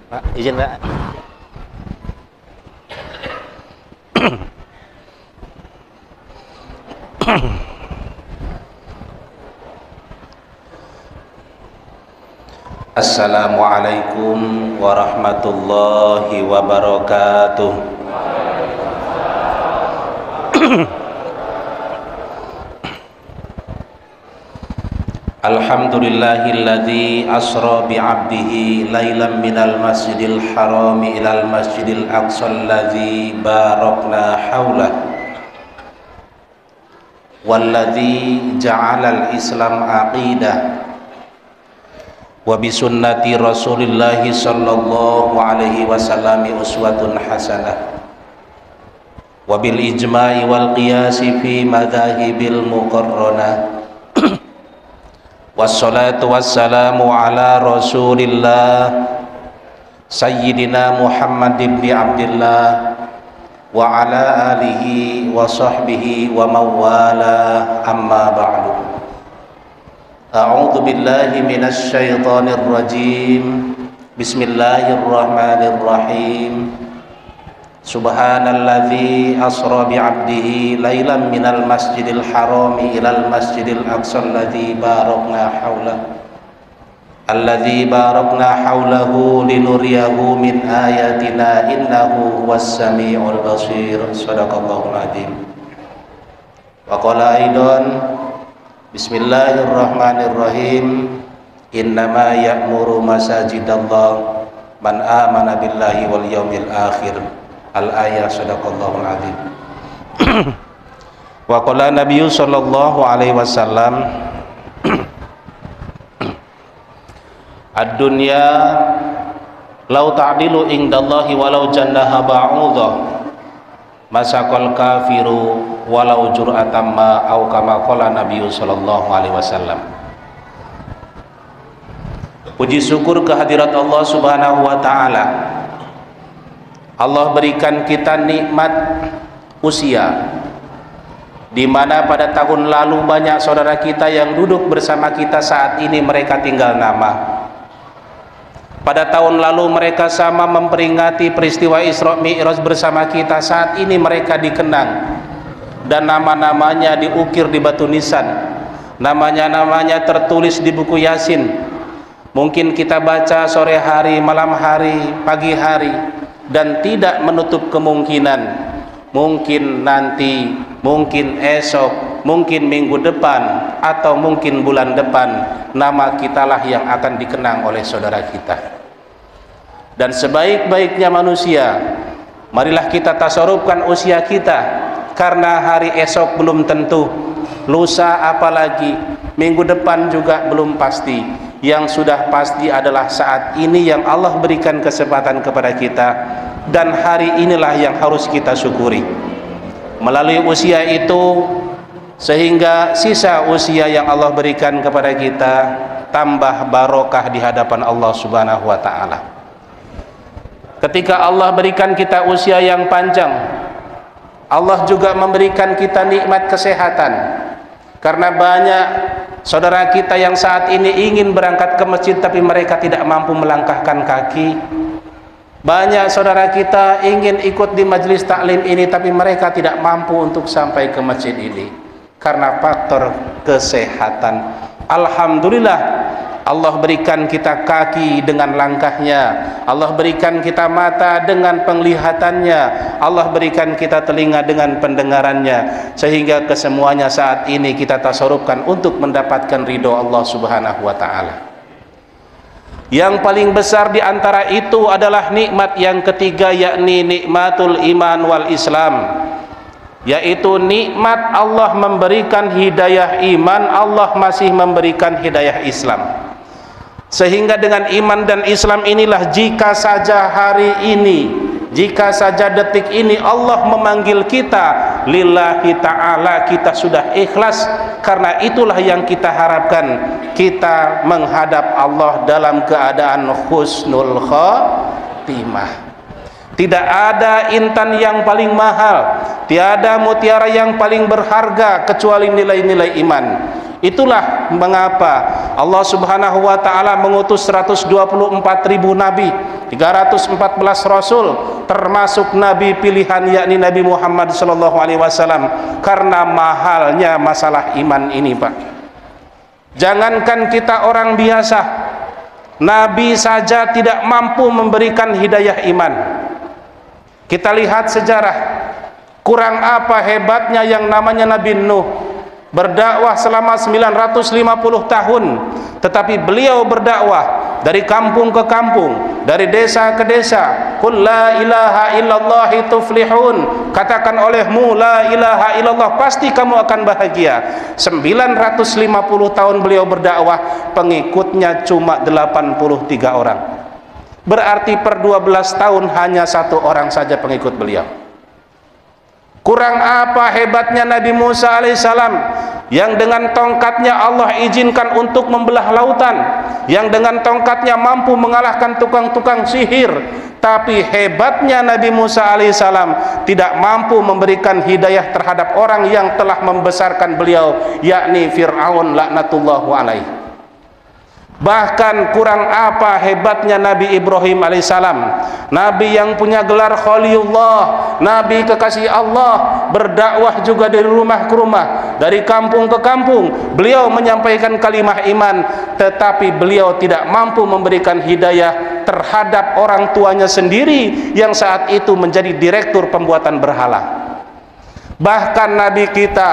Pak, izin Pak. Assalamualaikum warahmatullahi wabarakatuh. Alhamdulillahilladzi asra bi'abdihi lailan minal masjidil harami ilal masjidil aqsal ladzi barakna haulah walladzi ja'alal islam aqidah wa bisunnati rasulillahi sallallahu alaihi wasallam uswatun hasanah wa bil ijma'i wal qiyasi fi madhahibil muqarranah. Wassalatu wassalamu ala rasulillah Sayyidina Muhammad ibn Abdillah wa ala alihi wa sahbihi wa mawala amma ba'du. A'udzu billahi minasy syaithanir rajim. Bismillahirrahmanirrahim. Subhanalladzi asra bi'abdihi lailan minal masjidil harami ilal masjidil aqsal ladzi barakna haulahu linuriyahu min ayatina innahu huwas samiul basir. Shadaqallahul adzim. Wa qala aidan bismillahirrahmanirrahim. Innama ya'muru masajidallah man amana billahi wal yaumil akhir. Al-ayah. Sadaqallahul adzim. Wa qala Nabi sallallahu alaihi wasallam ad-dunya law ta'dilu indallahi walau jannaha ba'udah masaqal kafiru walau jur'atan ma au kama qala Nabi sallallahu alaihi wasallam. Puji syukur kehadirat Allah Subhanahu wa taala. Allah berikan kita nikmat usia, di mana pada tahun lalu banyak saudara kita yang duduk bersama kita saat ini mereka tinggal nama. Pada tahun lalu mereka sama memperingati peristiwa Isra Mi'raj bersama kita, saat ini mereka dikenang dan nama-namanya diukir di batu nisan, namanya tertulis di buku Yasin. Mungkin kita baca sore hari, malam hari, pagi hari, dan tidak menutup kemungkinan mungkin nanti, mungkin esok, mungkin minggu depan, atau mungkin bulan depan nama kitalah yang akan dikenang oleh saudara kita. Dan sebaik-baiknya manusia, marilah kita tasarrufkan usia kita, karena hari esok belum tentu, lusa apalagi, minggu depan juga belum pasti. Yang sudah pasti adalah saat ini yang Allah berikan kesempatan kepada kita, dan hari inilah yang harus kita syukuri. Melalui usia itu, sehingga sisa usia yang Allah berikan kepada kita tambah barokah di hadapan Allah Subhanahu wa taala. Ketika Allah berikan kita usia yang panjang, Allah juga memberikan kita nikmat kesehatan. Karena banyak saudara kita yang saat ini ingin berangkat ke masjid tapi mereka tidak mampu melangkahkan kaki. Banyak saudara kita ingin ikut di majelis taklim ini tapi mereka tidak mampu untuk sampai ke masjid ini karena faktor kesehatan. Alhamdulillah, Allah berikan kita kaki dengan langkahnya, Allah berikan kita mata dengan penglihatannya, Allah berikan kita telinga dengan pendengarannya, sehingga kesemuanya saat ini kita tasarrufkan untuk mendapatkan ridho Allah Subhanahu wa taala. Yang paling besar di antara itu adalah nikmat yang ketiga, yakni nikmatul iman wal Islam, yaitu nikmat Allah memberikan hidayah iman, Allah masih memberikan hidayah Islam. Sehingga dengan iman dan Islam inilah, jika saja hari ini, jika saja detik ini Allah memanggil kita lillahi ta'ala, kita sudah ikhlas. Karena itulah yang kita harapkan, kita menghadap Allah dalam keadaan husnul khatimah. Tidak ada intan yang paling mahal, tiada mutiara yang paling berharga kecuali nilai-nilai iman. Itulah mengapa Allah Subhanahu wa taala mengutus 124.000 nabi, 314 rasul, termasuk nabi pilihan yakni Nabi Muhammad sallallahu alaihi wasallam, karena mahalnya masalah iman ini, Pak. Jangankan kita orang biasa, nabi saja tidak mampu memberikan hidayah iman. Kita lihat sejarah, kurang apa hebatnya yang namanya Nabi Nuh, berdakwah selama 950 tahun, tetapi beliau berdakwah dari kampung ke kampung, dari desa ke desa. Qul la ilaha illallah tuflihun, katakan olehmu la ilaha illallah, pasti kamu akan bahagia. 950 tahun beliau berdakwah, pengikutnya cuma 83 orang. Berarti per 12 tahun hanya 1 orang saja pengikut beliau. Kurang apa hebatnya Nabi Musa alaihissalam, yang dengan tongkatnya Allah izinkan untuk membelah lautan, yang dengan tongkatnya mampu mengalahkan tukang-tukang sihir. Tapi hebatnya Nabi Musa alaihissalam tidak mampu memberikan hidayah terhadap orang yang telah membesarkan beliau, yakni Fir'aun laknatullahu alaihi. Bahkan kurang apa hebatnya Nabi Ibrahim alaihissalam, nabi yang punya gelar Khalilullah, nabi kekasih Allah, berdakwah juga dari rumah ke rumah, dari kampung ke kampung. Beliau menyampaikan kalimah iman, tetapi beliau tidak mampu memberikan hidayah terhadap orang tuanya sendiri yang saat itu menjadi direktur pembuatan berhala. Bahkan nabi kita,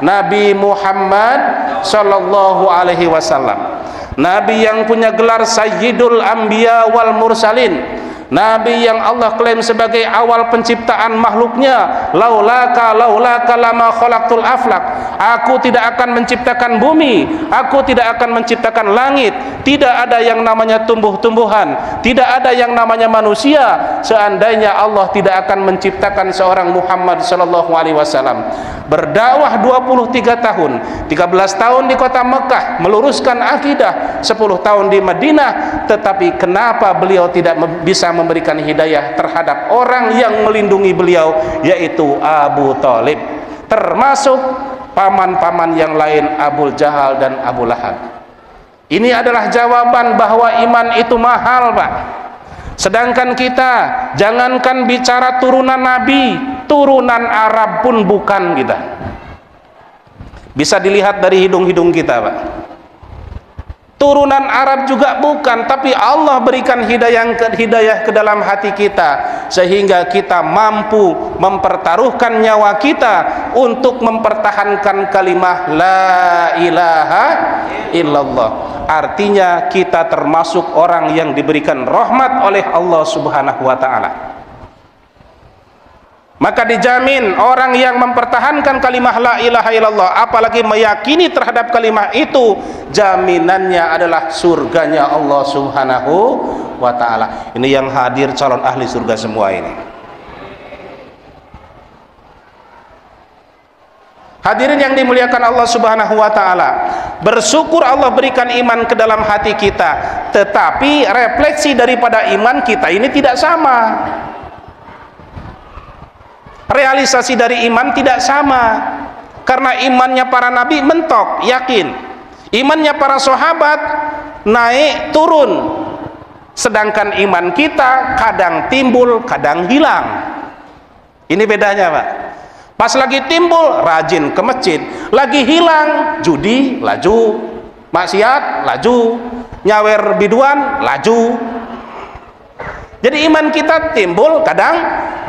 Nabi Muhammad sallallahu alaihi wasallam, nabi yang punya gelar Sayyidul Anbiya wal Mursalin, nabi yang Allah klaim sebagai awal penciptaan makhluknya. Laulaka lama khalaqtul aflak, aku tidak akan menciptakan bumi, aku tidak akan menciptakan langit, tidak ada yang namanya tumbuh-tumbuhan, tidak ada yang namanya manusia, seandainya Allah tidak akan menciptakan seorang Muhammad sallallahu alaihi wasallam. Berdakwah 23 tahun, 13 tahun di kota Mekah meluruskan akidah, 10 tahun di Madinah, tetapi kenapa beliau tidak bisa memberikan hidayah terhadap orang yang melindungi beliau, yaitu Abu Thalib, termasuk paman-paman yang lain, Abu Jahal dan Abu Lahab. Ini adalah jawaban bahwa iman itu mahal, Pak. Sedangkan kita, jangankan bicara turunan Nabi, turunan Arab pun bukan kita. Bisa dilihat dari hidung-hidung kita, Pak. Turunan Arab juga bukan, tapi Allah berikan hidayah ke dalam hati kita, sehingga kita mampu mempertaruhkan nyawa kita untuk mempertahankan kalimah la ilaha illallah. Artinya kita termasuk orang yang diberikan rahmat oleh Allah Subhanahu wa ta'ala. Maka dijamin orang yang mempertahankan kalimah la ilaha illallah, apalagi meyakini terhadap kalimah itu, jaminannya adalah surganya Allah Subhanahu wa ta'ala. Ini yang hadir calon ahli surga semua ini. Hadirin yang dimuliakan Allah Subhanahu wa ta'ala, bersyukur Allah berikan iman ke dalam hati kita, tetapi refleksi daripada iman kita ini tidak sama. Realisasi dari iman tidak sama, karena imannya para nabi mentok, yakin. Imannya para sahabat naik turun, sedangkan iman kita kadang timbul, kadang hilang. Ini bedanya, Pak. Pas lagi timbul, rajin ke masjid, lagi hilang, judi, laju, maksiat, laju, nyawer biduan, laju. Jadi iman kita timbul, kadang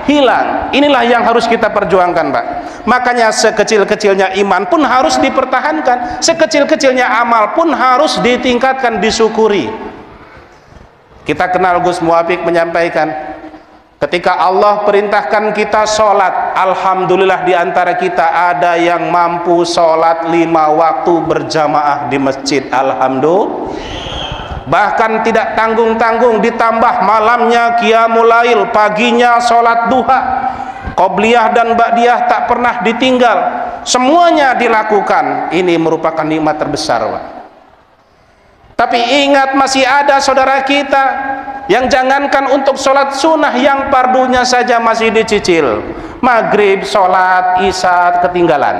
hilang. Inilah yang harus kita perjuangkan, Pak. Makanya sekecil-kecilnya iman pun harus dipertahankan, sekecil-kecilnya amal pun harus ditingkatkan, disyukuri. Kita kenal Gus Muwafiq menyampaikan, ketika Allah perintahkan kita sholat, alhamdulillah di antara kita ada yang mampu sholat 5 waktu berjamaah di masjid, alhamdulillah. Bahkan tidak tanggung-tanggung, ditambah malamnya qiyamul lail, paginya sholat duha, qobliyah dan ba'diyah tak pernah ditinggal, semuanya dilakukan. Ini merupakan nikmat terbesar, Pak. Tapi ingat, masih ada saudara kita yang jangankan untuk sholat sunnah, yang pardunya saja masih dicicil, Maghrib sholat, isya ketinggalan,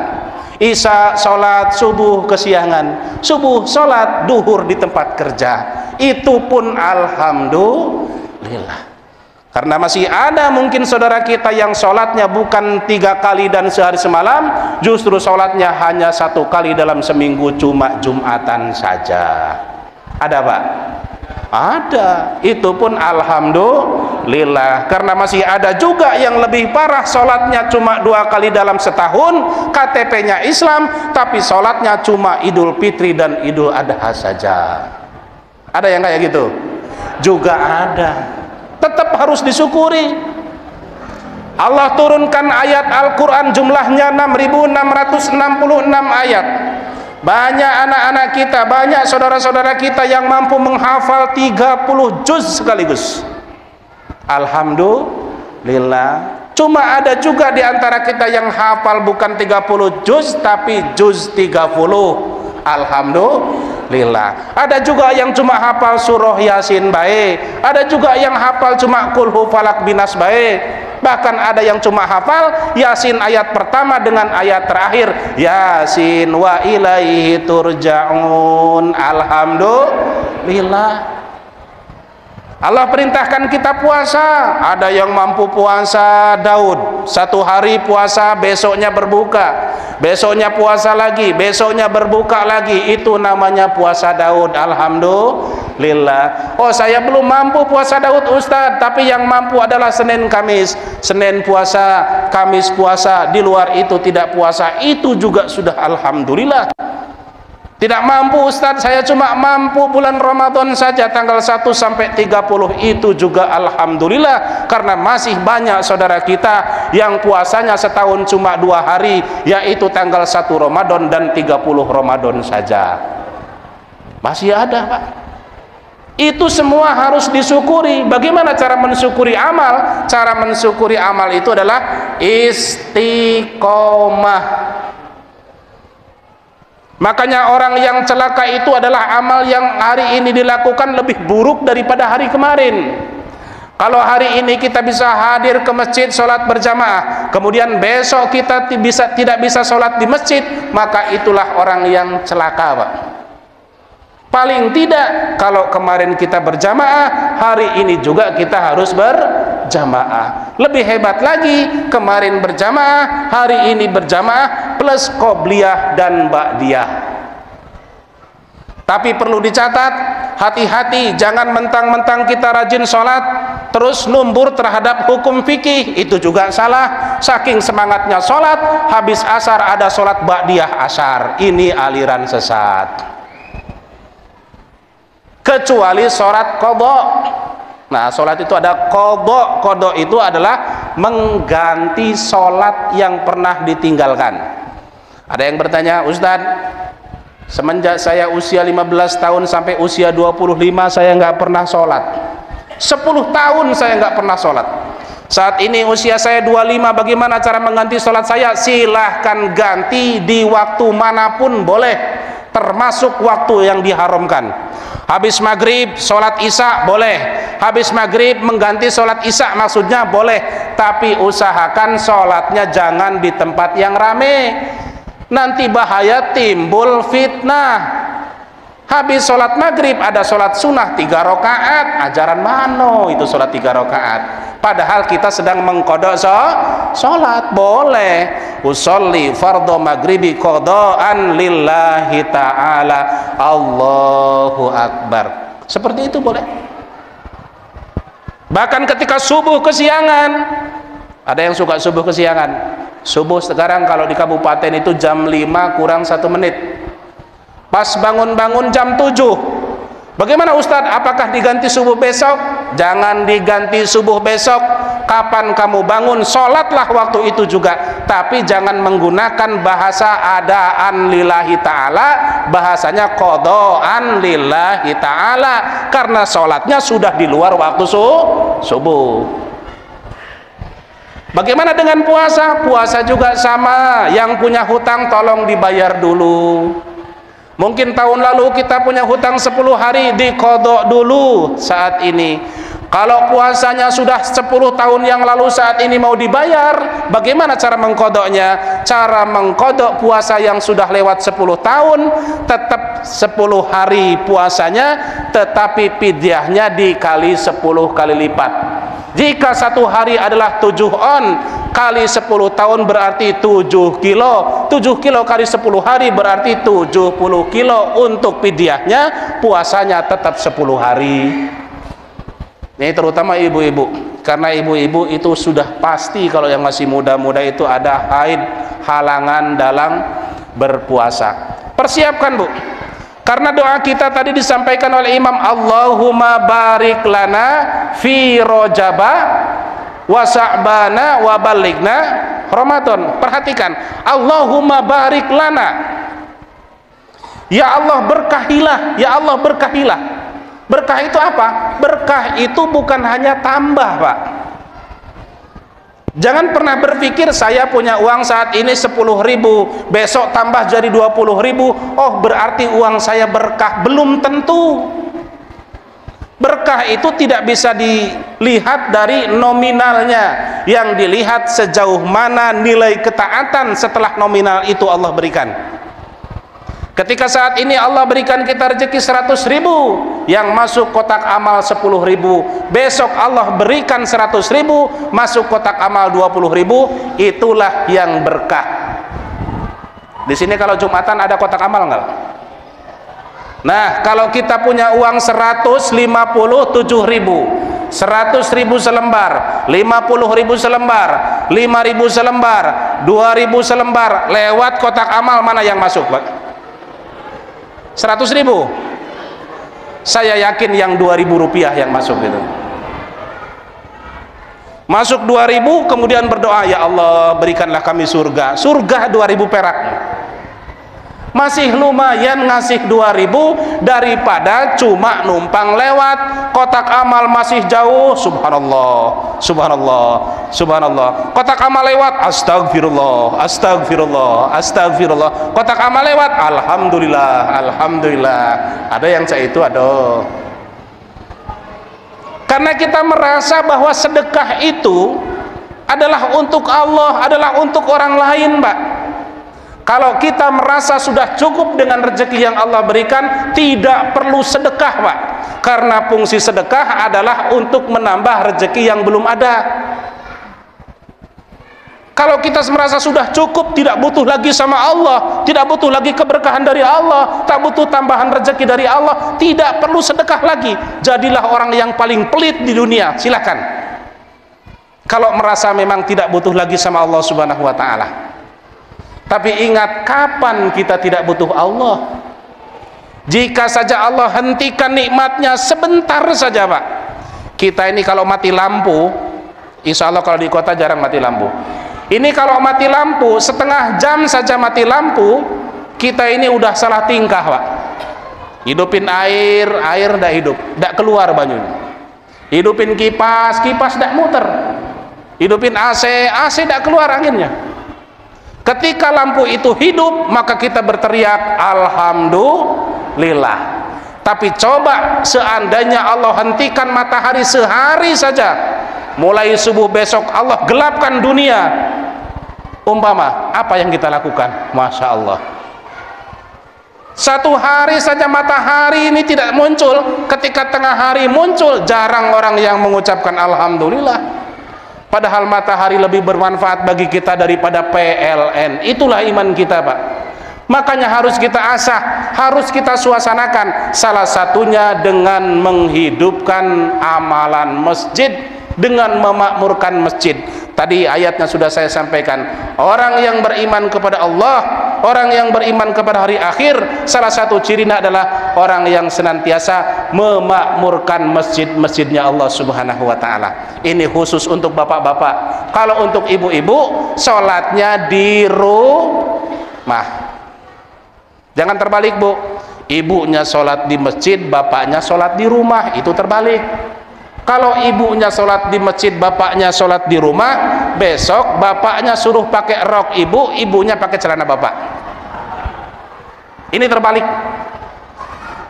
isya sholat, subuh kesiangan, subuh sholat, duhur di tempat kerja. Itu pun alhamdulillah. Karena masih ada mungkin saudara kita yang sholatnya bukan 3 kali dan sehari semalam, justru sholatnya hanya 1 kali dalam seminggu, cuma Jumatan saja. Ada Pak? Ada. Itu pun alhamdulillah. Karena masih ada juga yang lebih parah, sholatnya cuma 2 kali dalam setahun, KTP-nya Islam, tapi sholatnya cuma Idul Fitri dan Idul Adha saja. Ada yang kayak gitu? Juga ada. Tetap harus disyukuri. Allah turunkan ayat Al-Quran jumlahnya 6.666 ayat. Banyak anak-anak kita, banyak saudara-saudara kita yang mampu menghafal 30 juz sekaligus. Alhamdulillah. Cuma ada juga di antara kita yang hafal bukan 30 juz tapi juz 30. Alhamdulillah. Ada juga yang cuma hafal surah Yasin baik, ada juga yang hafal cuma Qul Falak Binas baik, bahkan ada yang cuma hafal Yasin ayat pertama dengan ayat terakhir, Yasin wa ilaihi turja'un. Alhamdulillah. Allah perintahkan kita puasa. Ada yang mampu puasa Daud, 1 hari puasa, besoknya berbuka, besoknya puasa lagi, besoknya berbuka lagi. Itu namanya puasa Daud. Alhamdulillah. Oh, saya belum mampu puasa Daud Ustadz, tapi yang mampu adalah Senin Kamis. Senin puasa, Kamis puasa, di luar itu tidak puasa. Itu juga sudah alhamdulillah. Tidak mampu Ustadz, saya cuma mampu bulan Ramadan saja tanggal 1 sampai 30. Itu juga alhamdulillah. Karena masih banyak saudara kita yang puasanya setahun cuma 2 hari, yaitu tanggal 1 Ramadan dan 30 Ramadan saja. Masih ada Pak. Itu semua harus disyukuri. Bagaimana cara mensyukuri amal? Cara mensyukuri amal itu adalah istiqomah. Makanya orang yang celaka itu adalah amal yang hari ini dilakukan lebih buruk daripada hari kemarin. Kalau hari ini kita bisa hadir ke masjid sholat berjamaah, kemudian besok kita tidak bisa sholat di masjid, maka itulah orang yang celaka Pak. Paling tidak kalau kemarin kita berjamaah, hari ini juga kita harus berjamaah. Lebih hebat lagi, kemarin berjamaah, hari ini berjamaah plus qobliyah dan ba'diyah. Tapi perlu dicatat, hati-hati, jangan mentang-mentang kita rajin sholat terus numbur terhadap hukum fikih. Itu juga salah. Saking semangatnya sholat, habis asar ada sholat ba'diyah asar. Ini aliran sesat. Kecuali sholat kodok. Nah, sholat itu ada kodok. Kodok itu adalah mengganti sholat yang pernah ditinggalkan. Ada yang bertanya, Ustadz, semenjak saya usia 15 tahun sampai usia 25 saya nggak pernah sholat. 10 tahun saya nggak pernah sholat. Saat ini usia saya 25, bagaimana cara mengganti sholat saya? Silahkan ganti di waktu manapun boleh, termasuk waktu yang diharamkan. Habis maghrib sholat isya boleh, habis maghrib mengganti sholat isya maksudnya boleh, tapi usahakan sholatnya jangan di tempat yang rame, nanti bahaya timbul fitnah. Habis sholat maghrib ada sholat sunnah 3 rakaat, ajaran mano itu sholat 3 rakaat, padahal kita sedang mengkodok sholat. Boleh usolli fardhu maghribi qadaan lillahi ta'ala, Allahu Akbar, seperti itu boleh. Bahkan ketika subuh kesiangan, ada yang suka subuh kesiangan. Subuh sekarang kalau di kabupaten itu jam 5 kurang 1 menit, pas bangun-bangun jam 7. Bagaimana Ustadz? Apakah diganti subuh besok? Jangan diganti subuh besok. Kapan kamu bangun, sholatlah waktu itu juga. Tapi jangan menggunakan bahasa adaan lillahi ta'ala, bahasanya qodoan lillahi ta'ala, karena sholatnya sudah di luar waktu subuh. Bagaimana dengan puasa? Puasa juga sama. Yang punya hutang tolong dibayar dulu. Mungkin tahun lalu kita punya hutang 10 hari, dikodok dulu saat ini. Kalau puasanya sudah 10 tahun yang lalu saat ini mau dibayar, bagaimana cara mengkodoknya? Cara mengkodok puasa yang sudah lewat 10 tahun, tetap 10 hari puasanya, tetapi fidyahnya dikali 10 kali lipat. Jika satu hari adalah 7 on, kali 10 tahun berarti 7 kilo. 7 kilo kali 10 hari berarti 70 kilo untuk fidyahnya, puasanya tetap 10 hari. Ini terutama ibu-ibu, karena ibu-ibu itu sudah pasti kalau yang masih muda-muda itu ada haid, halangan dalam berpuasa. Persiapkan, Bu, karena doa kita tadi disampaikan oleh Imam, Allahumma barik lana fi rojaba wa sa'bana wa balighna Ramadan. Perhatikan, Allahumma barik lana, ya Allah berkahilah, ya Allah berkahilah. Berkah itu apa? Berkah itu bukan hanya tambah, Pak. Jangan pernah berpikir saya punya uang saat ini 10.000, besok tambah jadi 20.000, oh berarti uang saya berkah. Belum tentu. Berkah itu tidak bisa dilihat dari nominalnya, yang dilihat sejauh mana nilai ketaatan setelah nominal itu Allah berikan. Ketika saat ini Allah berikan kita rezeki 100.000, yang masuk kotak amal 10.000, besok Allah berikan 100.000, masuk kotak amal 20.000, itulah yang berkah. Di sini kalau Jumatan ada kotak amal enggak? Nah, kalau kita punya uang 157.000, 100.000 selembar, 50.000 selembar, 5.000 selembar, 2.000 selembar, lewat kotak amal mana yang masuk, Pak? 100.000. Saya yakin yang 2.000 rupiah yang masuk itu. Masuk 2.000, kemudian berdoa, ya Allah berikanlah kami surga. Surga 2.000 perak. Masih lumayan ngasih 2.000 daripada cuma numpang lewat. Kotak amal masih jauh, subhanallah, subhanallah, subhanallah. Kotak amal lewat, astagfirullah, astagfirullah, astagfirullah. Kotak amal lewat, alhamdulillah, alhamdulillah. Ada yang saya itu, aduh. Karena kita merasa bahwa sedekah itu adalah untuk Allah, adalah untuk orang lain, Pak. Kalau kita merasa sudah cukup dengan rezeki yang Allah berikan, tidak perlu sedekah, Pak. Karena fungsi sedekah adalah untuk menambah rezeki yang belum ada. Kalau kita merasa sudah cukup, tidak butuh lagi sama Allah, tidak butuh lagi keberkahan dari Allah, tak butuh tambahan rezeki dari Allah, tidak perlu sedekah lagi. Jadilah orang yang paling pelit di dunia, silakan. Kalau merasa memang tidak butuh lagi sama Allah Subhanahu wa ta'ala. Tapi ingat, kapan kita tidak butuh Allah? Jika saja Allah hentikan nikmatnya sebentar saja, Pak. Kita ini kalau mati lampu, insya Allah kalau di kota jarang mati lampu. Ini kalau mati lampu, setengah jam saja mati lampu, kita ini udah salah tingkah, Pak. Hidupin air, air tidak hidup, tidak keluar banyunya. Hidupin kipas, kipas tidak muter. Hidupin AC, AC tidak keluar anginnya. Ketika lampu itu hidup, maka kita berteriak alhamdulillah. Tapi coba seandainya Allah hentikan matahari sehari saja, mulai subuh besok Allah gelapkan dunia, umpama apa yang kita lakukan? Masya Allah, satu hari saja matahari ini tidak muncul, ketika tengah hari muncul, jarang orang yang mengucapkan alhamdulillah. Padahal matahari lebih bermanfaat bagi kita daripada PLN. Itulah iman kita, Pak. Makanya harus kita asah, harus kita suasanakan. Salah satunya dengan menghidupkan amalan masjid, dengan memakmurkan masjid. Tadi ayatnya sudah saya sampaikan. Orang yang beriman kepada Allah, orang yang beriman kepada hari akhir, salah satu cirinya adalah orang yang senantiasa memakmurkan masjid-masjidnya Allah Subhanahu wa ta'ala. Ini khusus untuk bapak-bapak. Kalau untuk ibu-ibu, sholatnya di rumah. Jangan terbalik, Bu. Ibunya sholat di masjid, bapaknya sholat di rumah. Itu terbalik. Kalau ibunya sholat di masjid, bapaknya sholat di rumah, besok bapaknya suruh pakai rok ibu, ibunya pakai celana bapak. Ini terbalik.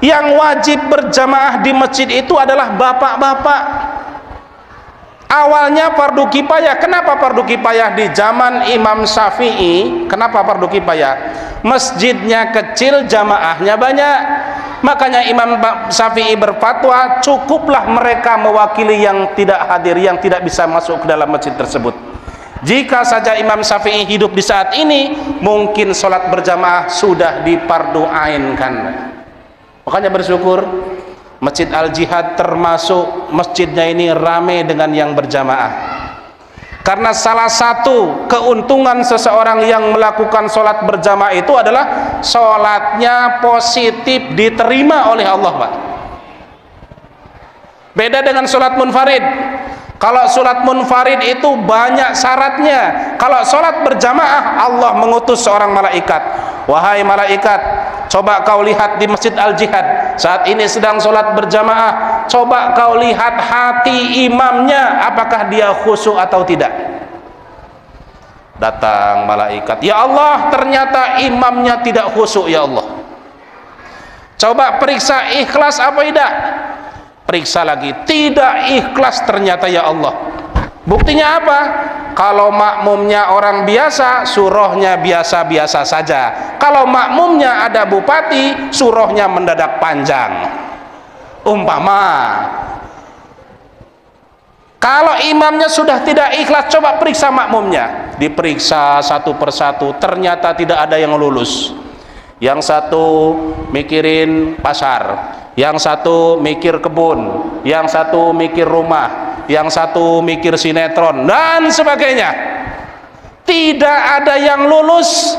Yang wajib berjamaah di masjid itu adalah bapak-bapak. Awalnya fardu kifayah. Kenapa fardu kifayah di zaman Imam Syafi'i? Kenapa fardu kifayah? Masjidnya kecil, jamaahnya banyak. Makanya Imam Syafi'i berfatwa, cukuplah mereka mewakili yang tidak hadir, yang tidak bisa masuk ke dalam masjid tersebut. Jika saja Imam Syafi'i hidup di saat ini, mungkin sholat berjamaah sudah diparduainkan. Makanya bersyukur Masjid Al-Jihad termasuk masjidnya ini ramai dengan yang berjamaah. Karena salah satu keuntungan seseorang yang melakukan sholat berjamaah itu adalah sholatnya positif diterima oleh Allah, Pak. Beda dengan sholat munfarid. Kalau sholat munfarid itu banyak syaratnya. Kalau sholat berjamaah, Allah mengutus seorang malaikat. Wahai malaikat, coba kau lihat di Masjid Al-Jihad, saat ini sedang sholat berjamaah, coba kau lihat hati imamnya, apakah dia khusyuk atau tidak. Datang malaikat, ya Allah, ternyata imamnya tidak khusyuk, ya Allah. Coba periksa ikhlas apa tidak. Periksa lagi, tidak ikhlas ternyata, ya Allah. Buktinya apa? Kalau makmumnya orang biasa, surahnya biasa-biasa saja. Kalau makmumnya ada bupati, surahnya mendadak panjang. Umpama kalau imamnya sudah tidak ikhlas, coba periksa makmumnya. Diperiksa satu persatu, ternyata tidak ada yang lulus. Yang satu mikirin pasar, yang satu mikir kebun, yang satu mikir rumah, yang satu mikir sinetron, dan sebagainya. Tidak ada yang lulus.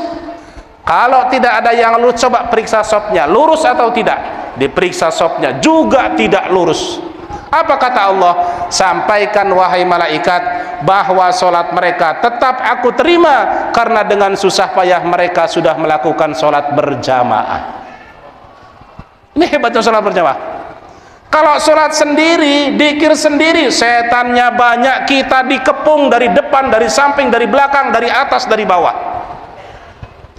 Kalau tidak ada yang lulus, coba periksa sopnya, lurus atau tidak. Diperiksa sopnya, juga tidak lurus. Apa kata Allah? Sampaikan wahai malaikat bahwa sholat mereka tetap aku terima, karena dengan susah payah mereka sudah melakukan sholat berjamaah. Ini hebatnya sholat berjamaah. Kalau sholat sendiri, dikir sendiri, setannya banyak, kita dikepung dari depan, dari samping, dari belakang, dari atas, dari bawah.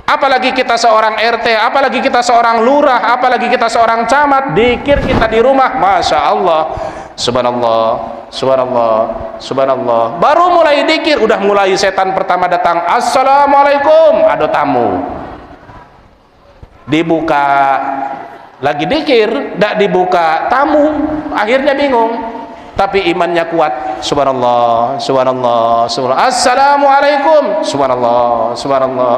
Apalagi kita seorang RT, apalagi kita seorang lurah, apalagi kita seorang camat, dikir kita di rumah, Masya Allah, subhanallah, subhanallah, subhanallah. Baru mulai dikir, udah mulai setan pertama datang, assalamualaikum, ada tamu. Dibuka lagi dikir, tidak dibuka, tamu, akhirnya bingung. Tapi imannya kuat, subhanallah, subhanallah, subhanallah, assalamualaikum, subhanallah, subhanallah.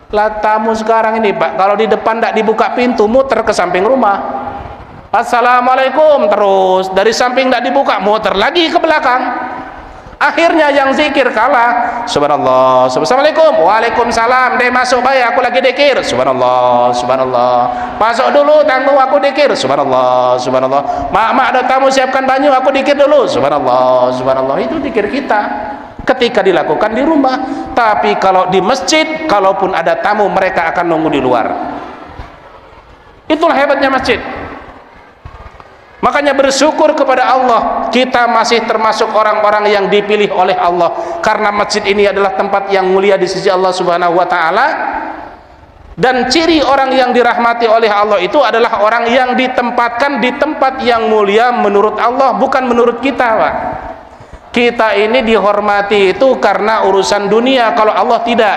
Lah tamu sekarang ini, Pak, kalau di depan tidak dibuka pintu, muter ke samping rumah. Assalamualaikum terus, dari samping tidak dibuka, muter lagi ke belakang. Akhirnya yang zikir kalah. Subhanallah, assalamualaikum, waalaikumsalam, deh masuk baik, aku lagi dikir. Subhanallah, subhanallah, masuk dulu, tanggung aku dikir. Subhanallah, subhanallah, mak ada tamu, siapkan banyu, aku dikir dulu. Subhanallah, subhanallah. Itu dikir kita ketika dilakukan di rumah. Tapi kalau di masjid, kalaupun ada tamu, mereka akan nunggu di luar. Itulah hebatnya masjid. Makanya bersyukur kepada Allah, kita masih termasuk orang-orang yang dipilih oleh Allah, karena masjid ini adalah tempat yang mulia di sisi Allah Subhanahu wa taala. Dan ciri orang yang dirahmati oleh Allah itu adalah orang yang ditempatkan di tempat yang mulia menurut Allah, bukan menurut kita, Pak. Kita ini dihormati itu karena urusan dunia, kalau Allah tidak.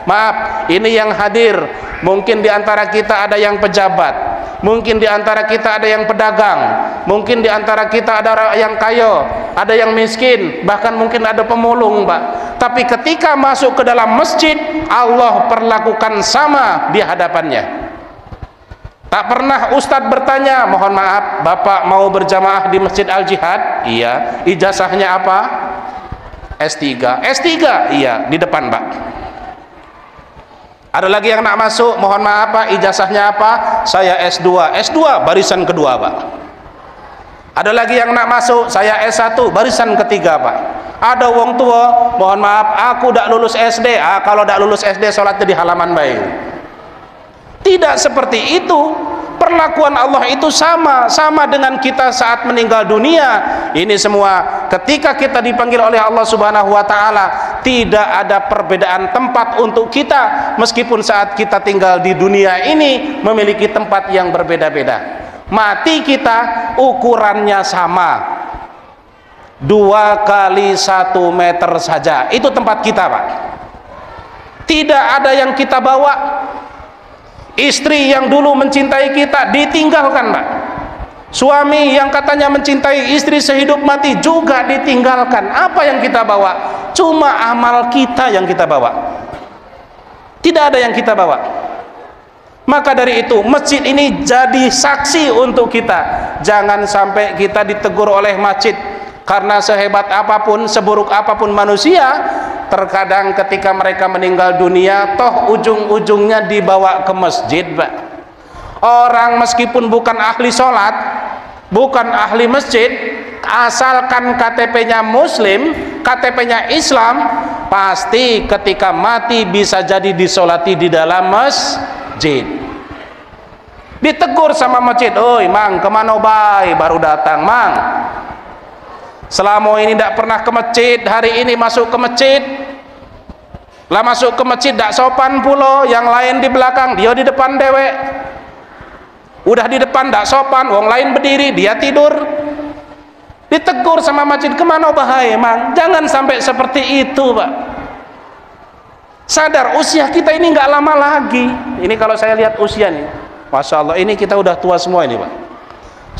Maaf, ini yang hadir, mungkin di antara kita ada yang pejabat, mungkin di antara kita ada yang pedagang, mungkin di antara kita ada yang kaya, ada yang miskin, bahkan mungkin ada pemulung, Pak. Tapi ketika masuk ke dalam masjid, Allah perlakukan sama di hadapannya. Tak pernah Ustadz bertanya, mohon maaf, Bapak mau berjamaah di Masjid Al-Jihad? Iya. Ijazahnya apa? S3. S3? Iya, di depan, Pak. Ada lagi yang nak masuk, mohon maaf Pak, ijazahnya apa? Saya S2. S2 barisan kedua, Pak. Ada lagi yang nak masuk, saya S1 barisan ketiga, Pak. Ada wong tua, mohon maaf, aku tidak lulus SD. Kalau tidak lulus SD, sholatnya di halaman baik. Tidak seperti itu. Perlakuan Allah itu sama dengan kita saat meninggal dunia. Ini semua ketika kita dipanggil oleh Allah Subhanahu wa taala, tidak ada perbedaan tempat untuk kita, meskipun saat kita tinggal di dunia ini memiliki tempat yang berbeda-beda. Mati kita ukurannya sama. 2 kali 1 meter saja. Itu tempat kita, Pak. Tidak ada yang kita bawa. Istri yang dulu mencintai kita ditinggalkan, Pak. Suami yang katanya mencintai istri sehidup mati juga ditinggalkan. Apa yang kita bawa? Cuma amal kita yang kita bawa. Tidak ada yang kita bawa. Maka dari itu masjid ini jadi saksi untuk kita. Jangan sampai kita ditegur oleh masjid. Karena sehebat apapun, seburuk apapun manusia, terkadang ketika mereka meninggal dunia, toh ujung-ujungnya dibawa ke masjid, Pak. Orang meskipun bukan ahli sholat, bukan ahli masjid, asalkan KTP-nya muslim, KTP-nya Islam, pasti ketika mati bisa jadi disolati di dalam masjid. Ditegur sama masjid, "Oi mang, kemana bay baru datang mang? Selama ini tidak pernah ke masjid, hari ini masuk ke masjid. Lah masuk ke masjid tidak sopan pulo, yang lain di belakang, dia di depan dewek. Udah di depan tidak sopan, wong lain berdiri, dia tidur." Ditegur sama masjid, "Kemana bahaya mang?" Jangan sampai seperti itu, Pak. Sadar usia kita ini nggak lama lagi. Ini kalau saya lihat usia nih, Masya Allah, ini kita udah tua semua ini, Pak.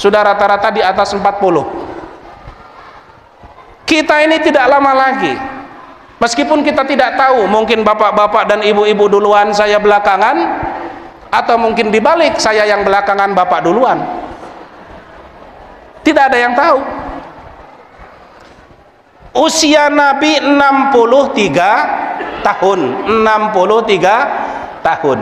Sudah rata-rata di atas 40. Kita ini tidak lama lagi. Meskipun kita tidak tahu, mungkin bapak-bapak dan ibu-ibu duluan, saya belakangan, atau mungkin dibalik, saya yang belakangan, bapak duluan. Tidak ada yang tahu. Usia Nabi 63 tahun. 63 tahun.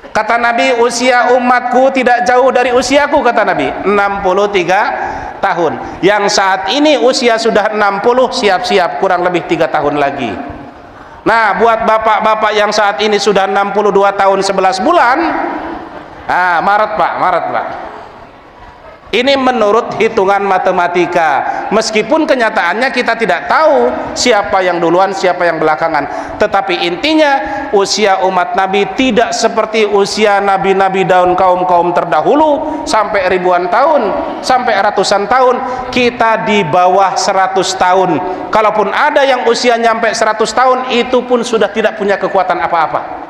Kata Nabi, usia umatku tidak jauh dari usiaku, kata Nabi. 63 tahun. Yang saat ini usia sudah 60, siap-siap kurang lebih 3 tahun lagi. Nah, buat bapak-bapak yang saat ini sudah 62 tahun 11 bulan, Maret Pak. Ini menurut hitungan matematika. Meskipun kenyataannya kita tidak tahu siapa yang duluan, siapa yang belakangan. Tetapi intinya usia umat Nabi tidak seperti usia nabi-nabi daun kaum-kaum terdahulu sampai ribuan tahun, sampai ratusan tahun. Kita di bawah 100 tahun. Kalaupun ada yang usia nyampe 100 tahun, itu pun sudah tidak punya kekuatan apa-apa.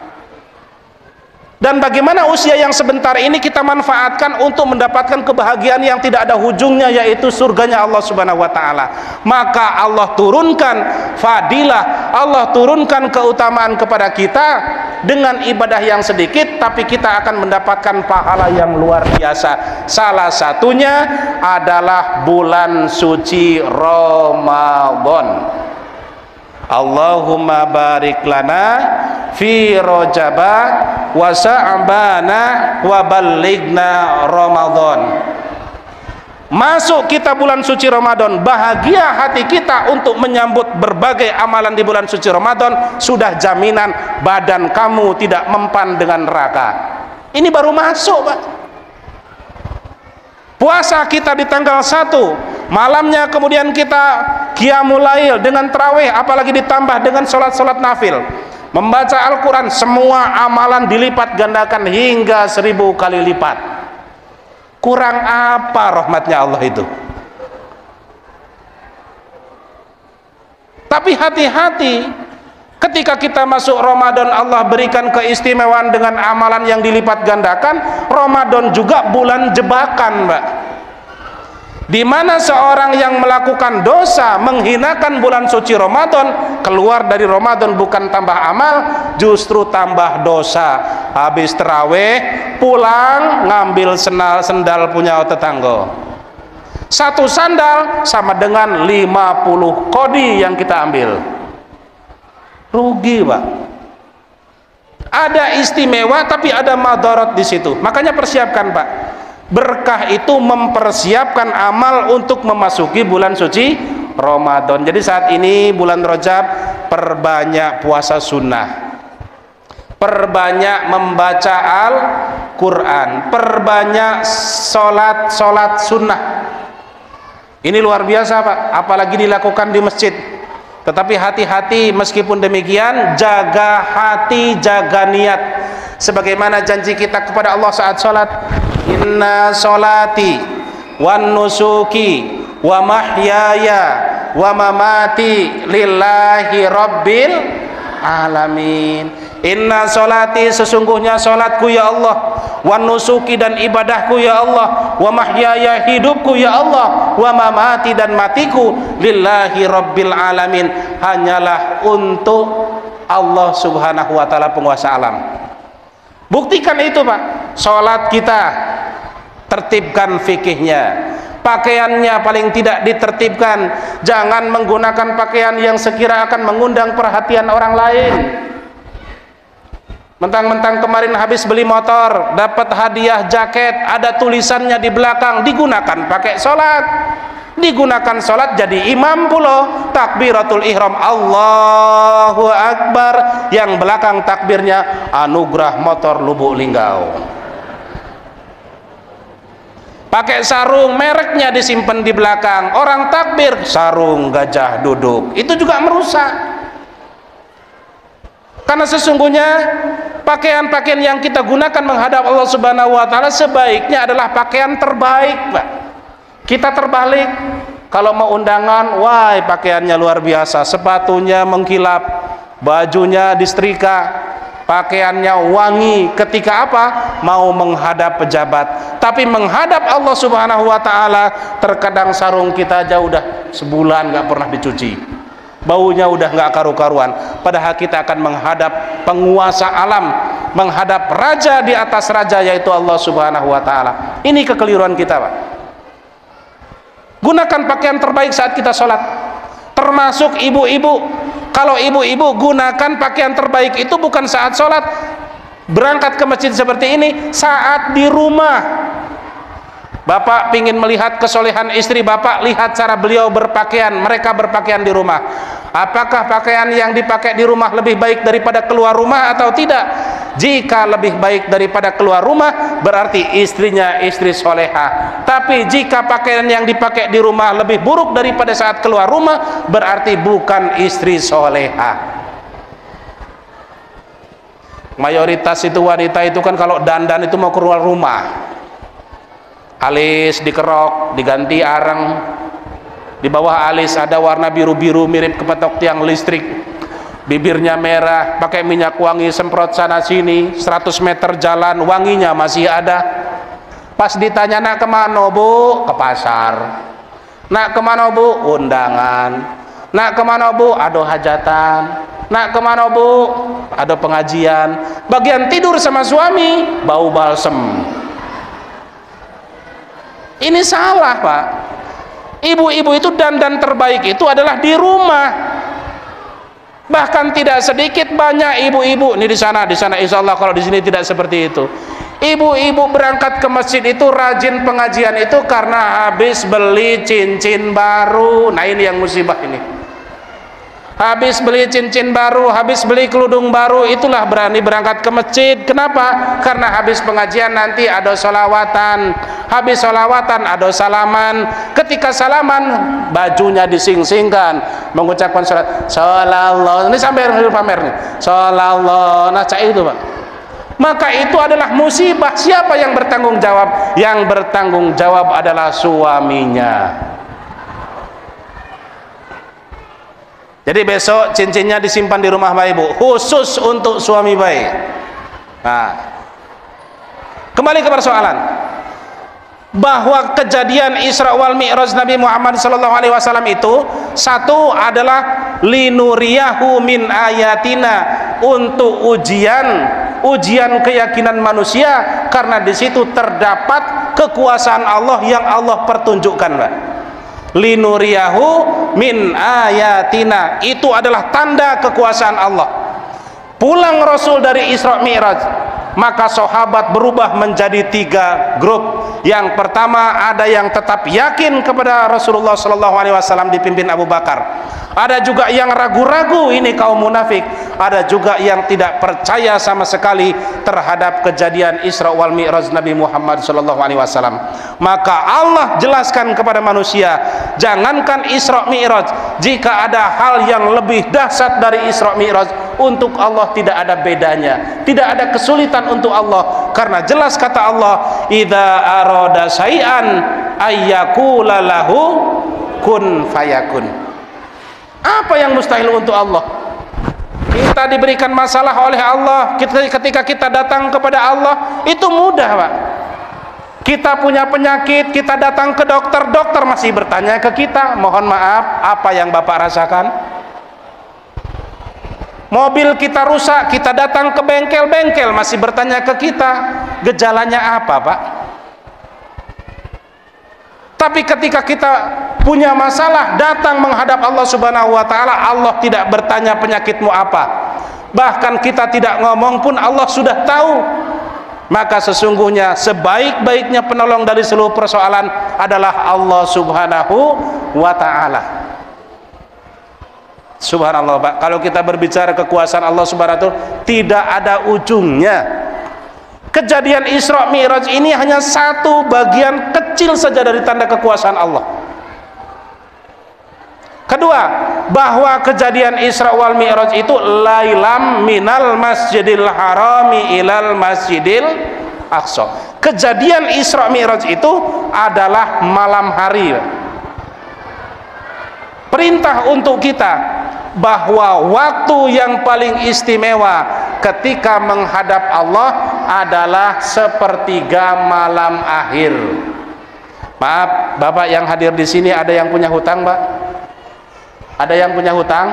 Dan bagaimana usia yang sebentar ini kita manfaatkan untuk mendapatkan kebahagiaan yang tidak ada ujungnya, yaitu surganya Allah Subhanahu wa ta'ala. Maka Allah turunkan fadilah, Allah turunkan keutamaan kepada kita dengan ibadah yang sedikit, tapi kita akan mendapatkan pahala yang luar biasa. Salah satunya adalah bulan suci Ramadan. Allahumma barik lana fi Rajaba wa Sa'bana wa ballighna Ramadan. Masuk kita bulan suci Ramadan, bahagia hati kita untuk menyambut berbagai amalan di bulan suci Ramadan. Sudah jaminan badan kamu tidak mempan dengan neraka. Ini baru masuk, Pak. Puasa kita di tanggal 1, malamnya kemudian kita qiyamul lail dengan tarawih, apalagi ditambah dengan sholat-sholat nafil, membaca Al-Quran, semua amalan dilipat gandakan hingga 1000 kali lipat. Kurang apa rahmatnya Allah itu? Tapi hati-hati, ketika kita masuk Ramadan, Allah berikan keistimewaan dengan amalan yang dilipat gandakan. Ramadan juga bulan jebakan, Mbak, di mana seorang yang melakukan dosa, menghinakan bulan suci Ramadan, keluar dari Ramadan bukan tambah amal, justru tambah dosa. Habis terawih pulang ngambil sendal punya tetangga. Satu sandal sama dengan 50 kodi yang kita ambil. Rugi, Pak. Ada istimewa tapi ada madarat di situ. Makanya persiapkan, Pak. Berkah itu mempersiapkan amal untuk memasuki bulan suci Ramadan. Jadi saat ini bulan Rajab, perbanyak puasa sunnah, perbanyak membaca Al-Quran, perbanyak sholat sunnah. Ini luar biasa, Pak, apalagi dilakukan di masjid. Tetapi hati-hati, meskipun demikian, jaga hati, jaga niat. Sebagaimana janji kita kepada Allah saat sholat, inna sholati wan nusuki wa mahyaya wa mamati lillahi rabbil alamin. Inna solati, sesungguhnya solatku ya Allah, wa nusuki, dan ibadahku ya Allah, wa mahyaya, hidupku ya Allah, wa mamati, dan matiku lillahi rabbil alamin, hanyalah untuk Allah subhanahu wa ta'ala, penguasa alam. Buktikan itu Pak. Solat kita tertibkan fikihnya, pakaiannya paling tidak ditertibkan. Jangan menggunakan pakaian yang sekira akan mengundang perhatian orang lain. Mentang-mentang kemarin habis beli motor, dapat hadiah jaket, ada tulisannya di belakang, digunakan pakai sholat, digunakan sholat jadi imam pula, takbiratul ihram, Allahu Akbar, yang belakang takbirnya anugerah motor Lubuk Linggau. Pakai sarung, mereknya disimpan di belakang, orang takbir sarung gajah duduk, itu juga merusak. Karena sesungguhnya pakaian-pakaian yang kita gunakan menghadap Allah subhanahu wa ta'ala sebaiknya adalah pakaian terbaik Pak. Kita terbalik, kalau mau undangan, wah pakaiannya luar biasa, sepatunya mengkilap, bajunya disetrika, pakaiannya wangi. Ketika apa? Mau menghadap pejabat. Tapi menghadap Allah subhanahu wa ta'ala, terkadang sarung kita aja udah sebulan gak pernah dicuci, baunya udah nggak karu-karuan, padahal kita akan menghadap penguasa alam, menghadap raja di atas raja, yaitu Allah subhanahu wa ta'ala. Ini kekeliruan kita Pak. Gunakan pakaian terbaik saat kita sholat, termasuk ibu-ibu. Kalau ibu-ibu gunakan pakaian terbaik itu bukan saat sholat, berangkat ke masjid seperti ini, saat di rumah. Bapak ingin melihat kesolehan istri Bapak, lihat cara beliau berpakaian, mereka berpakaian di rumah. Apakah pakaian yang dipakai di rumah lebih baik daripada keluar rumah atau tidak? Jika lebih baik daripada keluar rumah, berarti istrinya istri soleha. Tapi jika pakaian yang dipakai di rumah lebih buruk daripada saat keluar rumah, berarti bukan istri soleha. Mayoritas itu wanita itu kan kalau dandan itu mau keluar rumah, alis dikerok, diganti arang, di bawah alis ada warna biru-biru mirip kepetok tiang listrik, bibirnya merah, pakai minyak wangi, semprot sana sini, 100 meter jalan wanginya masih ada. Pas ditanya, nak kemana Bu? Ke pasar. Nak kemana Bu? Undangan. Nak kemana Bu? Ada hajatan. Nak kemana Bu? Ada pengajian. Bagian tidur sama suami bau balsem. Ini salah Pak. Ibu-ibu itu dandan terbaik itu adalah di rumah. Bahkan tidak sedikit banyak ibu-ibu ini di sana insya Allah, kalau di sini tidak seperti itu. Ibu-ibu berangkat ke masjid itu rajin pengajian itu karena habis beli cincin baru. Nah ini yang musibah ini. Habis beli cincin baru, habis beli kerudung baru, itulah berani berangkat ke masjid. Kenapa? Karena habis pengajian nanti ada sholawatan, habis sholawatan ada salaman. Ketika salaman bajunya dising-singkan, mengucapkan sholat sholallah, ini sampai pamer nih, sholallah, nah itu Pak. Maka itu adalah musibah. Siapa yang bertanggung jawab? Yang bertanggung jawab adalah suaminya. Jadi besok cincinnya disimpan di rumah baik Bu, khusus untuk suami baik. Nah, kembali ke persoalan bahwa kejadian Isra wal Mi'raj Nabi Muhammad SAW itu, satu adalah linuriyahu min ayatina, untuk ujian keyakinan manusia, karena di situ terdapat kekuasaan Allah yang Allah pertunjukkan Pak. Linuriyahu min ayatina, itu adalah tanda kekuasaan Allah. Pulang Rasul dari Isra Mi'raj, maka sahabat berubah menjadi 3 grup. Yang pertama, ada yang tetap yakin kepada Rasulullah SAW dipimpin Abu Bakar. Ada juga yang ragu-ragu, ini kaum munafik. Ada juga yang tidak percaya sama sekali terhadap kejadian Isra wal Mi'raj Nabi Muhammad SAW. Maka Allah jelaskan kepada manusia, jangankan Isra Mi'raj, jika ada hal yang lebih dahsyat dari Isra Mi'raj, untuk Allah tidak ada bedanya, tidak ada kesulitan untuk Allah. Karena jelas kata Allah, idza arada syai'an ayyakula lahu kun fayakun. Apa yang mustahil untuk Allah? Kita diberikan masalah oleh Allah, ketika kita datang kepada Allah itu mudah, Pak. Kita punya penyakit, kita datang ke dokter, dokter masih bertanya ke kita, mohon maaf, apa yang Bapak rasakan? Mobil kita rusak, kita datang ke bengkel, bengkel masih bertanya ke kita, gejalanya apa, Pak? Tapi ketika kita punya masalah, datang menghadap Allah Subhanahu wa taala, Allah tidak bertanya penyakitmu apa. Bahkan kita tidak ngomong pun Allah sudah tahu. Maka sesungguhnya sebaik-baiknya penolong dari seluruh persoalan adalah Allah Subhanahu wa taala. Subhanallah, Pak. Kalau kita berbicara kekuasaan Allah Subhanahu wa taala, tidak ada ujungnya. Kejadian Isra Mi'raj ini hanya satu bagian kecil saja dari tanda kekuasaan Allah. Kedua, bahwa kejadian Isra wal Mi'raj itu lailam minal masjidil harami ilal masjidil aqsa. Kejadian Isra Mi'raj itu adalah malam hari. Perintah untuk kita bahwa waktu yang paling istimewa ketika menghadap Allah adalah sepertiga malam akhir. Maaf, Bapak yang hadir di sini ada yang punya hutang, Pak? Ada yang punya hutang?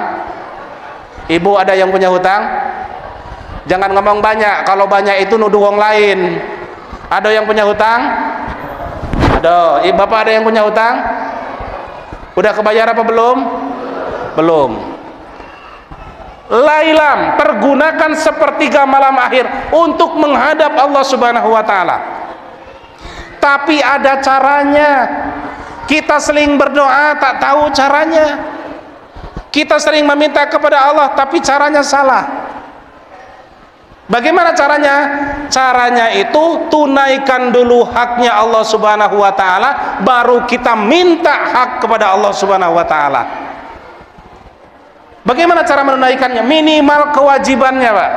Ibu ada yang punya hutang? Jangan ngomong banyak, kalau banyak itu nuduh wong lain. Ada yang punya hutang? Ada. Bapak ada yang punya hutang? Udah kebayar apa belum? Belum. Lailam, pergunakan sepertiga malam akhir untuk menghadap Allah Subhanahu wa taala. Tapi ada caranya. Kita sering berdoa tak tahu caranya. Kita sering meminta kepada Allah tapi caranya salah. Bagaimana caranya? Caranya itu tunaikan dulu haknya Allah Subhanahu wa taala, baru kita minta hak kepada Allah Subhanahu wa taala. Bagaimana cara menunaikannya? Minimal kewajibannya, Pak.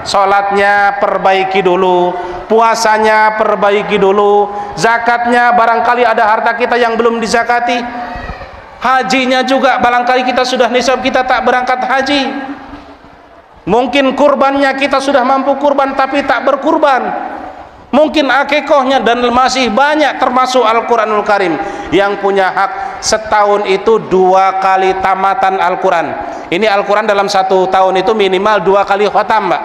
Salatnya perbaiki dulu, puasanya perbaiki dulu, zakatnya barangkali ada harta kita yang belum dizakati. Hajinya juga barangkali kita sudah nisab, kita tak berangkat haji. Mungkin kurbannya kita sudah mampu kurban tapi tak berkurban. Mungkin akikohnya, dan masih banyak termasuk Al-Quranul Karim yang punya hak setahun itu 2 kali tamatan Al-Quran. Ini Al-Quran dalam 1 tahun itu minimal 2 kali khatam, Mbak.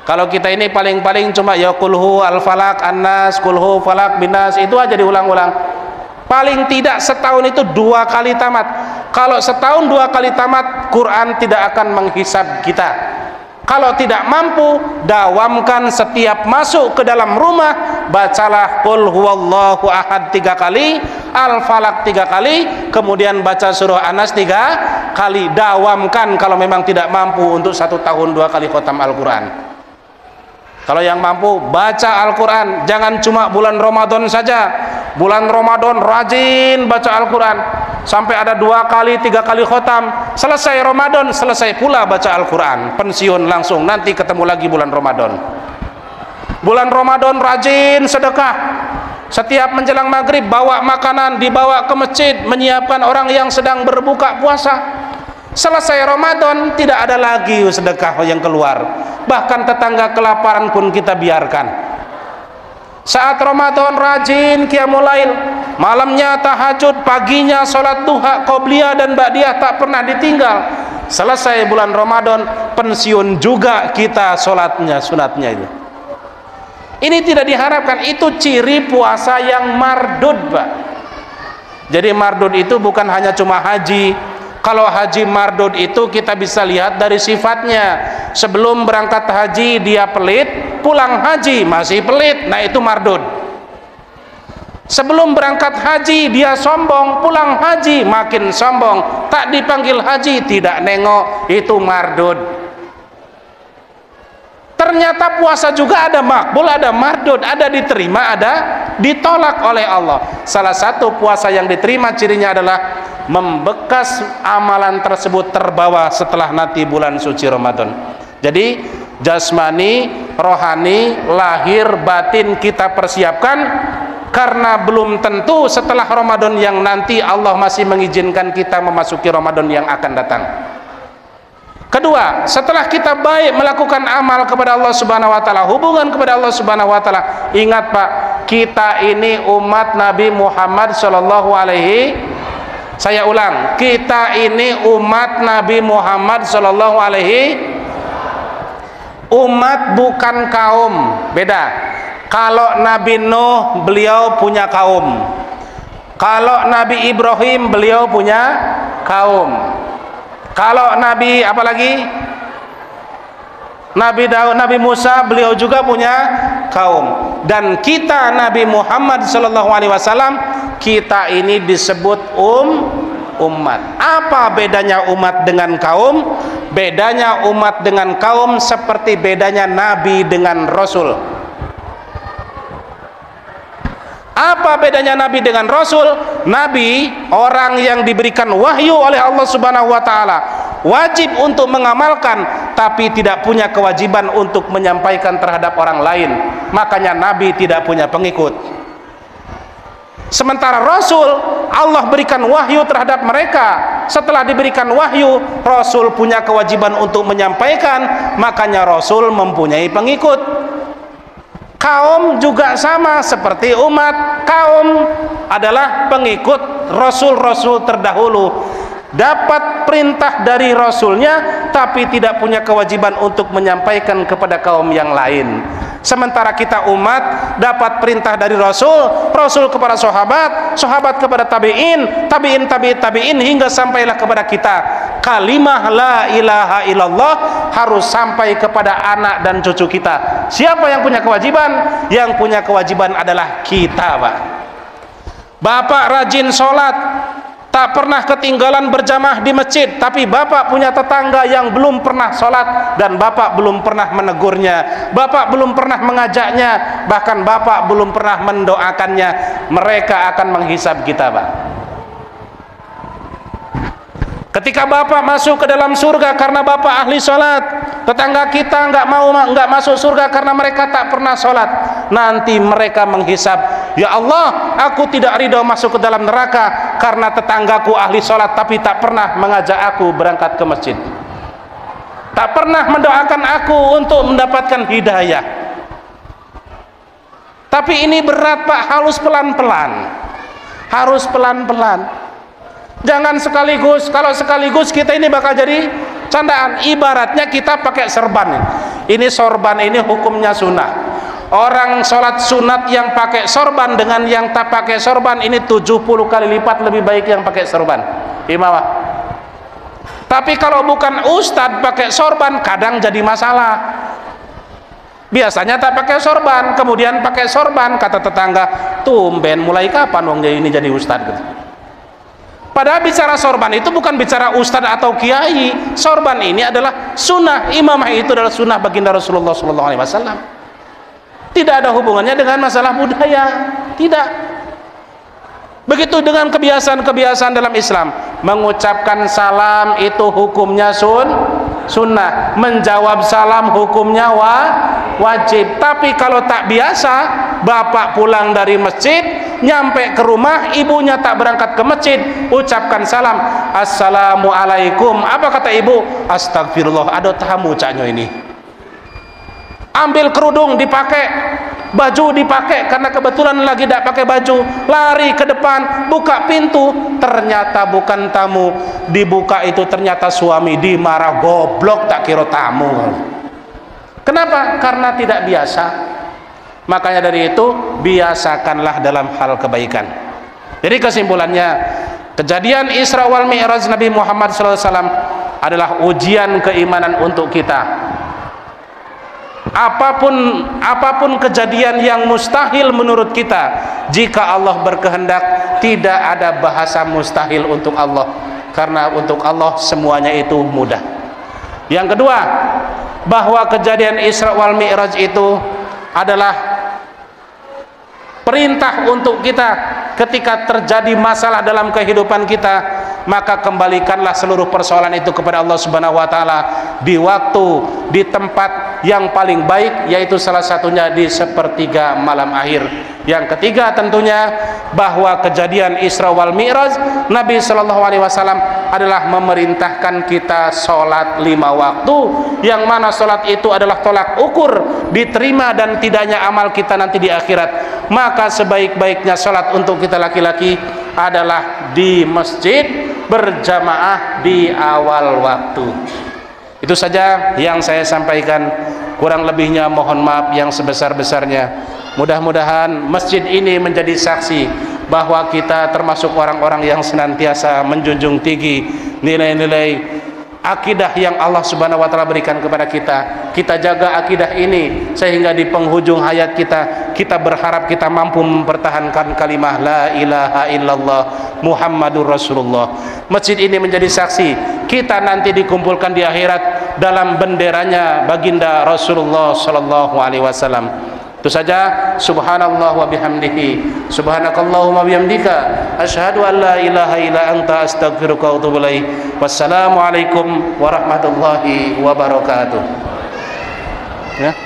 Kalau kita ini paling-paling cuma ya kulhu al-falak an-nas, kulhu falak binas, itu aja diulang-ulang. Paling tidak setahun itu 2 kali tamat. Kalau setahun 2 kali tamat, Quran tidak akan menghisab kita. Kalau tidak mampu, dawamkan setiap masuk ke dalam rumah, bacalah qul huwallahu ahad 3 kali, al-falak 3 kali, kemudian baca surah An-Nas 3 kali. Dawamkan kalau memang tidak mampu untuk 1 tahun 2 kali khatam Al-Quran. Kalau yang mampu, baca Al-Quran. Jangan cuma bulan Ramadan saja. Bulan Ramadan rajin baca Al-Quran sampai ada 2 kali 3 kali khatam. Selesai Ramadan, selesai pula baca Al-Quran, pensiun langsung, nanti ketemu lagi bulan Ramadan. Bulan Ramadan rajin sedekah. Setiap menjelang maghrib bawa makanan, dibawa ke masjid, menyiapkan orang yang sedang berbuka puasa. Selesai Ramadan tidak ada lagi sedekah yang keluar, bahkan tetangga kelaparan pun kita biarkan. Saat Ramadan rajin qiyamul lail, malamnya tahajud, paginya sholat duha, qobliyah dan ba'diyah tak pernah ditinggal. Selesai bulan Ramadan, pensiun juga kita sholatnya, sunatnya itu. Ini tidak diharapkan, itu ciri puasa yang mardud, Pak. Jadi mardud itu bukan hanya cuma haji. Kalau haji mardud itu kita bisa lihat dari sifatnya. Sebelum berangkat haji dia pelit, pulang haji masih pelit, nah itu mardud. Sebelum berangkat haji dia sombong, pulang haji makin sombong, tak dipanggil haji, tidak nengok, itu mardud. Ternyata puasa juga ada makbul, ada mardud, ada diterima, ada ditolak oleh Allah. Salah satu puasa yang diterima cirinya adalah membekas amalan tersebut terbawa setelah nanti bulan suci Ramadan. Jadi jasmani, rohani, lahir, batin kita persiapkan karena belum tentu setelah Ramadan yang nanti Allah masih mengizinkan kita memasuki Ramadan yang akan datang. Kedua, setelah kita baik melakukan amal kepada Allah Subhanahu wa taala, hubungan kepada Allah Subhanahu wa taala, ingat Pak, kita ini umat Nabi Muhammad sallallahu alaihi, saya ulang, kita ini umat Nabi Muhammad sallallahu alaihi, umat bukan kaum. Beda. Kalau Nabi Nuh beliau punya kaum, kalau Nabi Ibrahim beliau punya kaum, kalau Nabi apalagi Nabi Daud, Nabi Musa beliau juga punya kaum. Dan kita Nabi Muhammad sallallahu alaihi wasallam, kita ini disebut umat. Apa bedanya umat dengan kaum? Bedanya umat dengan kaum seperti bedanya nabi dengan rasul. Apa bedanya nabi dengan rasul? Nabi orang yang diberikan wahyu oleh Allah Subhanahu wa taala, wajib untuk mengamalkan, tapi tidak punya kewajiban untuk menyampaikan terhadap orang lain. Makanya nabi tidak punya pengikut. Sementara rasul, Allah berikan wahyu terhadap mereka. Setelah diberikan wahyu, rasul punya kewajiban untuk menyampaikan, makanya rasul mempunyai pengikut. Kaum juga sama seperti umat. Kaum adalah pengikut rasul-rasul terdahulu, dapat perintah dari rasulnya tapi tidak punya kewajiban untuk menyampaikan kepada kaum yang lain. Sementara kita umat dapat perintah dari rasul, rasul kepada sahabat, sahabat kepada tabi'in, tabi'in hingga sampailah kepada kita. Kalimah la ilaha illallah harus sampai kepada anak dan cucu kita. Siapa yang punya kewajiban? Yang punya kewajiban adalah kita, Pak. Bapak rajin sholat, tak pernah ketinggalan berjamaah di masjid, tapi bapak punya tetangga yang belum pernah sholat dan bapak belum pernah menegurnya, bapak belum pernah mengajaknya, bahkan bapak belum pernah mendoakannya. Mereka akan menghisab kita, Pak. Ketika bapak masuk ke dalam surga karena bapak ahli sholat, tetangga kita nggak masuk surga karena mereka tak pernah sholat. Nanti mereka menghisab, ya Allah, aku tidak ridho masuk ke dalam neraka karena tetanggaku ahli sholat tapi tak pernah mengajak aku berangkat ke masjid, tak pernah mendoakan aku untuk mendapatkan hidayah. Tapi ini berat, Pak. Harus pelan-pelan, harus pelan-pelan. Jangan sekaligus. Kalau sekaligus kita ini bakal jadi candaan. Ibaratnya kita pakai serban. Ini sorban ini hukumnya sunnah. Orang sholat sunat yang pakai sorban dengan yang tak pakai sorban ini 70 kali lipat lebih baik yang pakai sorban. Imamah. Tapi kalau bukan ustadz pakai sorban kadang jadi masalah. Biasanya tak pakai sorban, kemudian pakai sorban, kata tetangga, tumben mulai kapan wong ini jadi ustadz gitu. Padahal bicara sorban itu bukan bicara ustadz atau kiai. Sorban ini adalah sunnah. Imamah itu adalah sunnah baginda Rasulullah SAW. Tidak ada hubungannya dengan masalah budaya. Tidak. Begitu dengan kebiasaan-kebiasaan dalam Islam. Mengucapkan salam itu hukumnya sunnah. Menjawab salam hukumnya wajib. Tapi kalau tak biasa, bapak pulang dari masjid, nyampe ke rumah, ibunya tak berangkat ke masjid, ucapkan salam, assalamualaikum. Apa kata ibu? Astagfirullah, ada tamu caknya ini. Ambil kerudung dipakai, baju dipakai karena kebetulan lagi tidak pakai baju, lari ke depan, buka pintu, ternyata bukan tamu, dibuka itu ternyata suami, dimarah, goblok tak kira tamu. Kenapa? Karena tidak biasa. Makanya dari itu biasakanlah dalam hal kebaikan. Jadi kesimpulannya, kejadian Isra wal Mi'raj Nabi Muhammad SAW adalah ujian keimanan untuk kita. Apapun kejadian yang mustahil menurut kita, jika Allah berkehendak, tidak ada bahasa mustahil untuk Allah, karena untuk Allah semuanya itu mudah. Yang kedua, bahwa kejadian Isra wal Mi'raj itu adalah perintah untuk kita ketika terjadi masalah dalam kehidupan kita, maka kembalikanlah seluruh persoalan itu kepada Allah Subhanahu wa taala di waktu, di tempat yang paling baik, yaitu salah satunya di sepertiga malam akhir. Yang ketiga tentunya bahwa kejadian Isra wal Mi'raj, Nabi Shallallahu Alaihi Wasallam adalah memerintahkan kita sholat 5 waktu, yang mana sholat itu adalah tolak ukur diterima dan tidaknya amal kita nanti di akhirat. Maka sebaik-baiknya sholat untuk kita laki-laki adalah di masjid berjamaah di awal waktu. Itu saja yang saya sampaikan, kurang lebihnya mohon maaf yang sebesar-besarnya. Mudah-mudahan masjid ini menjadi saksi bahwa kita termasuk orang-orang yang senantiasa menjunjung tinggi nilai-nilai akidah yang Allah Subhanahu wa taala berikan kepada kita. Kita jaga akidah ini sehingga di penghujung hayat kita berharap kita mampu mempertahankan kalimah la ilaha illallah Muhammadur Rasulullah. Masjid ini menjadi saksi kita nanti dikumpulkan di akhirat dalam benderanya baginda Rasulullah sallallahu alaihi wasallam. Itu saja. Subhanallah wa bihamdihi, subhanakallahumma bihamdika, asyhadu an la ilaha illa anta, astaghfiruka wa atubu ilaik. Wassalamualaikum warahmatullahi wabarakatuh. Ya.